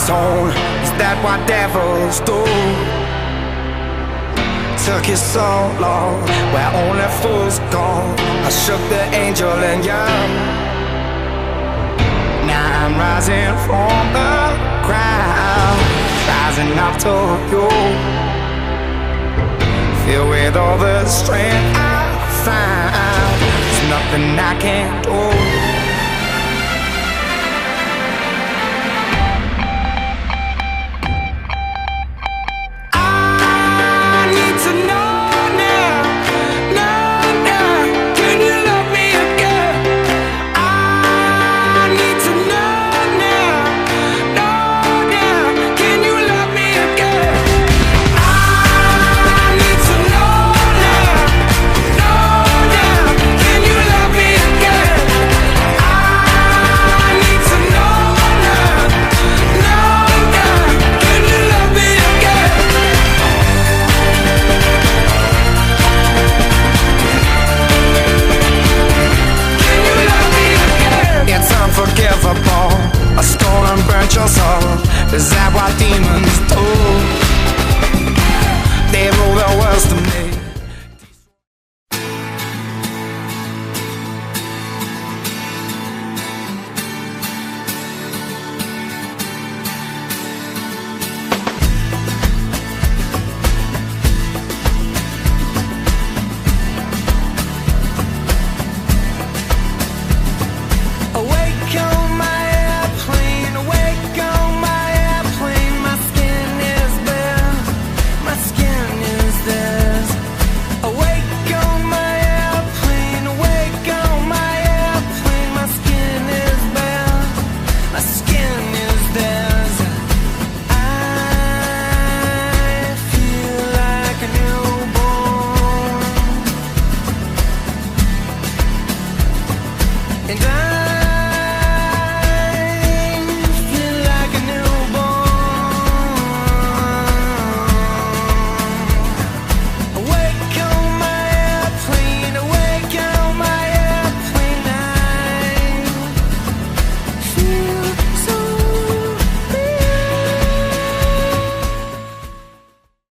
tone. Is that what devils do? Took you so long, where only fools go. I shook the angel in you. Now I'm rising from the crowd, rising up to you. Filled with all the strength I found, there's nothing I can't do. A stone and burnt your soul. Is that what demons do? They rule the world to me. And